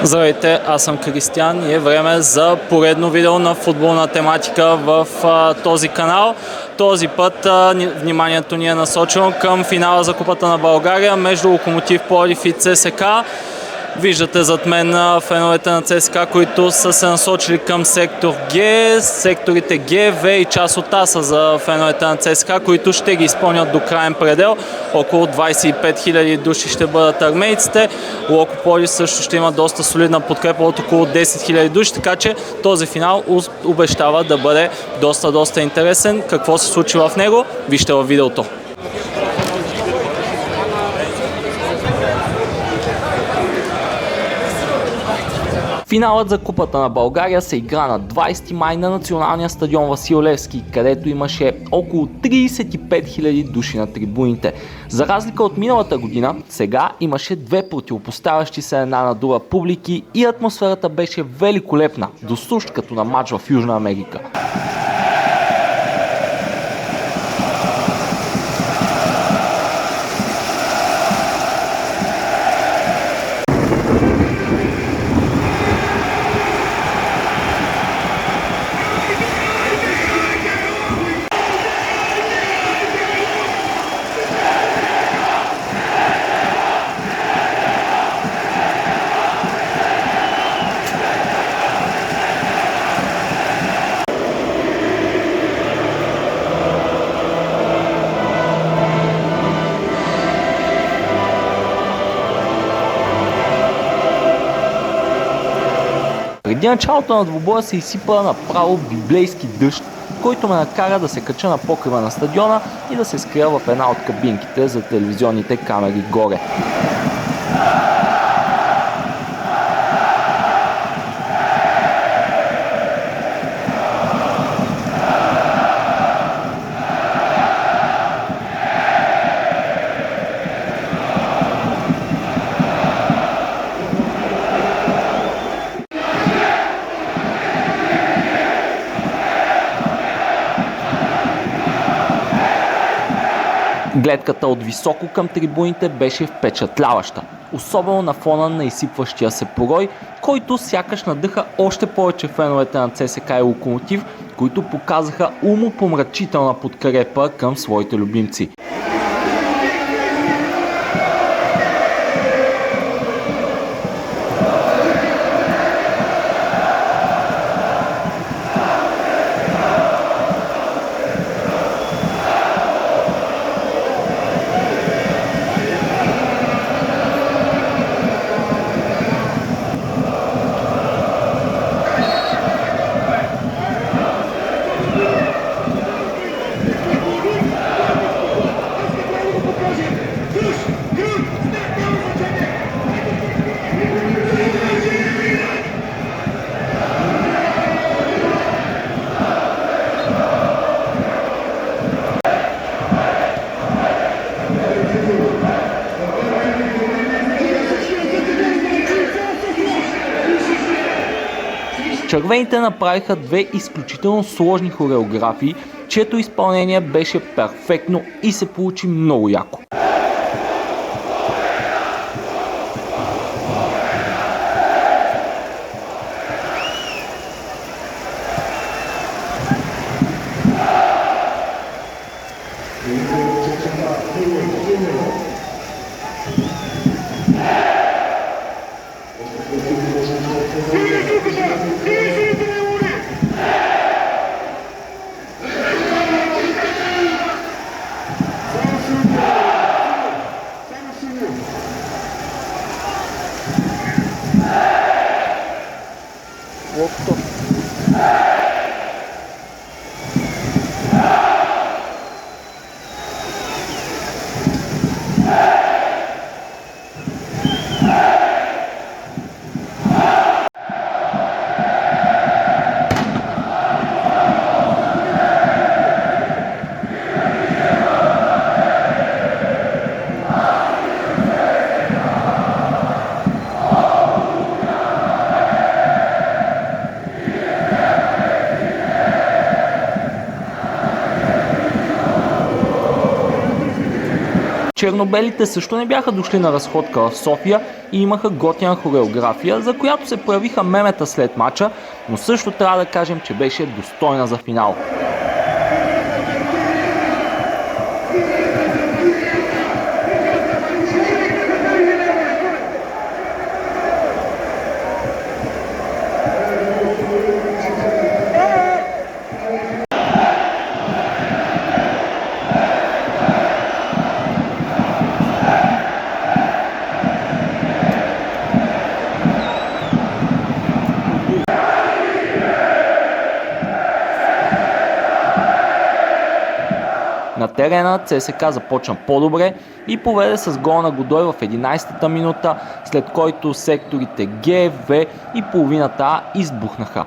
Здравейте, аз съм Кристиян и е време за поредно видео на футболна тематика в този канал. Този път вниманието ни е насочено към финала за Купата на България между Локомотив Пловдив и ЦСКА. Виждате зад мен феновете на ЦСКА, които са се насочили към сектор Г, секторите Г, В и част от А са за феновете на ЦСКА, които ще ги изпълнят до краен предел. Около 25 000 души ще бъдат армейците. Локо Пловдив също ще има доста солидна подкрепа от около 10 000 души, така че този финал обещава да бъде доста интересен. Какво се случи в него? Вижте във видеото. Финалът за Купата на България се игра на 20 май на националния стадион Васил Левски, където имаше около 35 000 души на трибуните. За разлика от миналата година, сега имаше две противопоставящи се една на друга публики и атмосферата беше великолепна, досущ като на матч в Южна Америка. Преди началото на двубоя се изсипа направо библейски дъжд, който ме накара да се кача на покрива на стадиона и да се скрия в една от кабинките за телевизионните камери горе. Гледката от високо към трибуните беше впечатляваща, особено на фона на изсипващия се порой, който сякаш надъха още повече феновете на ЦСКА и Локомотив, които показаха умопомрачителна подкрепа към своите любимци. Червените направиха две изключително сложни хореографии, чието изпълнение беше перфектно и се получи много яко. Чернобелите също не бяха дошли на разходка в София и имаха готина хореография, за която се правиха мемета след мача, но също трябва да кажем, че беше достойна за финал. На терена ЦСКА започна по-добре и поведе с гол на Годой в 11-та минута, след който секторите Г, В и половината А избухнаха.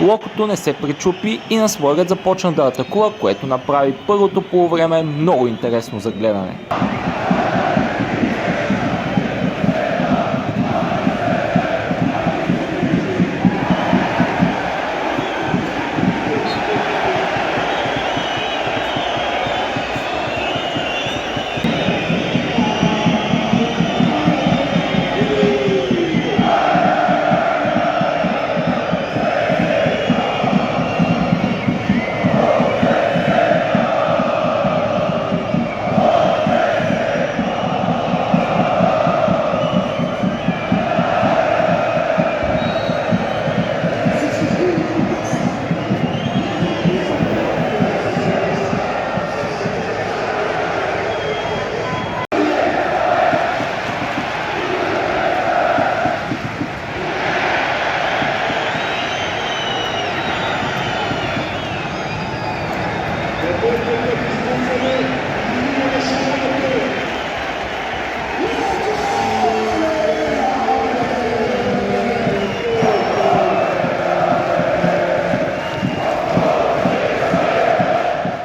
Локото не се пречупи и на свой ред започна да атакува, което направи първото полувреме много интересно за гледане.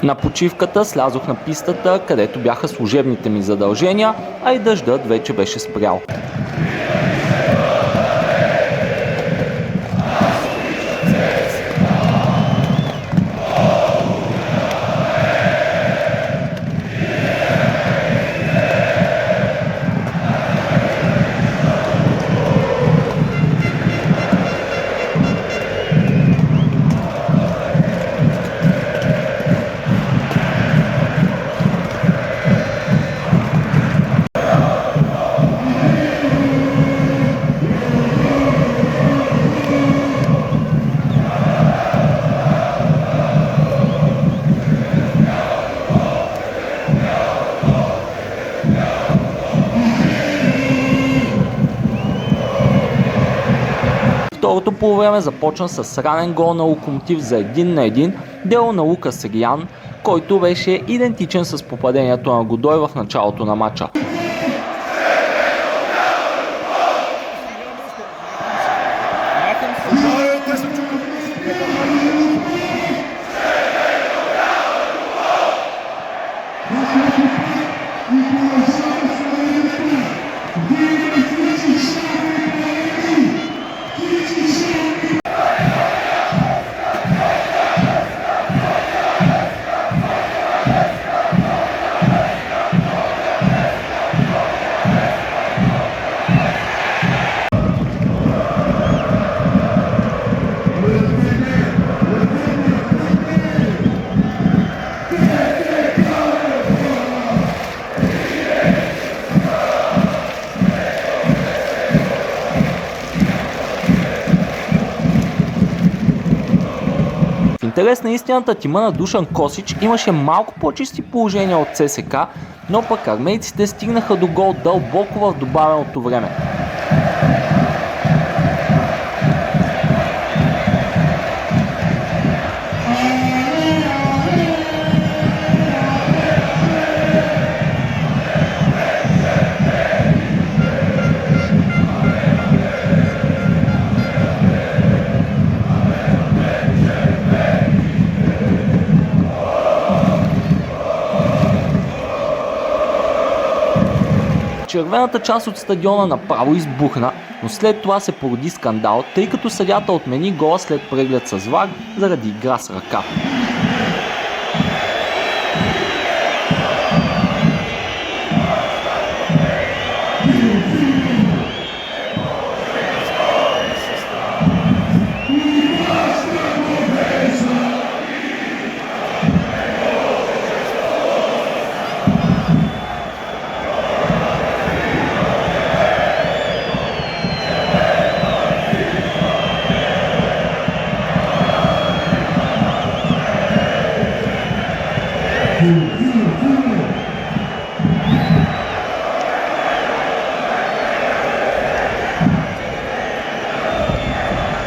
На почивката слязох на пистата, където бяха служебните ми задължения, а и дъждът вече беше спрял. Второто полувреме започна с ранен гол на Локомотив за 1-1, дело на Лукас Риан, който беше идентичен с попадението на Годой в началото на матча. интерес на истината, тима на Душан Косич имаше малко по-чисти положения от ЦСКА, но пък армейците стигнаха до гол дълбоко в добавеното време. Червената част от стадиона направо избухна, но след това се породи скандал, тъй като съдията отмени гола след преглед с ВАР заради игра с ръка.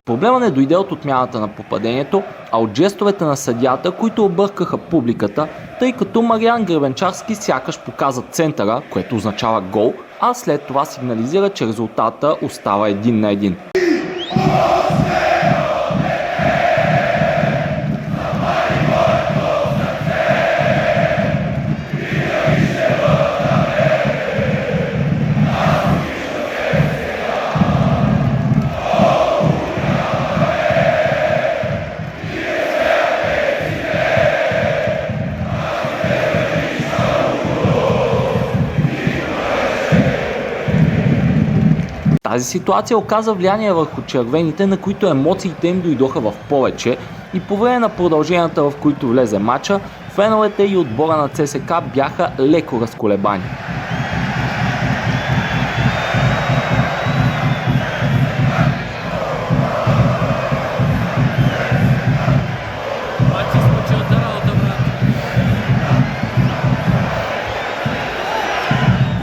Проблема не дойде от отмяната на попадението, а от жестовете на съдията, които объркаха публиката, тъй като Мариан Гребенчарски сякаш показа центъра, което означава гол, а след това сигнализира, че резултата остава 1-1. Тази ситуация оказа влияние върху червените, на които емоциите им дойдоха в повече и по време на продълженията, в които влезе матча, феновете и отбора на ЦСКА бяха леко разколебани.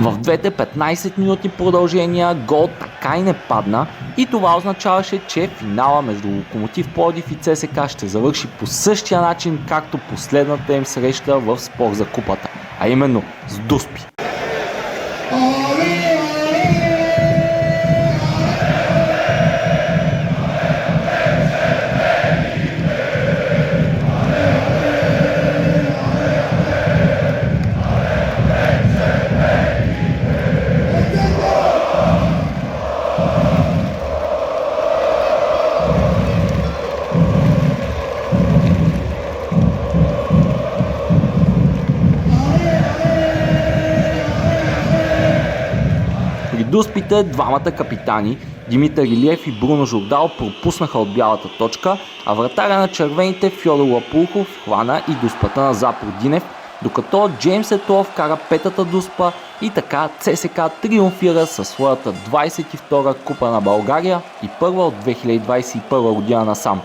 В двете 15-минутни продължения гол така и не падна и това означаваше, че финала между Локомотив Пловдив и ЦСКА ще завърши по същия начин, както последната им среща в спор за купата, а именно с дуспи. При дуспите двамата капитани, Димитър Илиев и Бруно Жордал, пропуснаха от бялата точка, а вратаря на червените Фьодор Лапулхов хвана и дуспата на Запор Динев, докато Джеймс Етуов вкара петата дуспа и така ЦСКА триумфира със своята 22-а Купа на България и първа от 2021 година насам.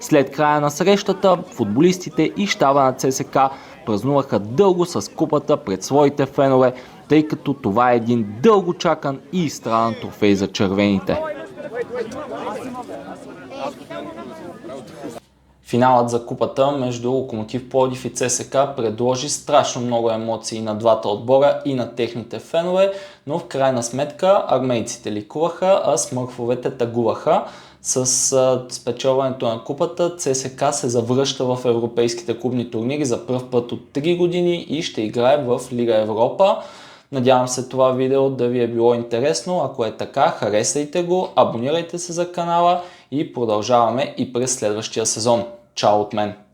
След края на срещата, футболистите и щаба на ЦСКА празнуваха дълго с купата пред своите фенове, тъй като това е един дълго чакан и изстрадан трофей за червените. Финалът за купата между Локомотив Пловдив и ЦСКА предложи страшно много емоции на двата отбора и на техните фенове, но в крайна сметка армейците ликуваха, а смърфовете тъгуваха. С спечелването на купата ЦСКА се завръща в европейските клубни турнири за пръв път от 3 години и ще играе в Лига Европа. Надявам се това видео да ви е било интересно. Ако е така, харесайте го, абонирайте се за канала и продължаваме и през следващия сезон. Чао от мен!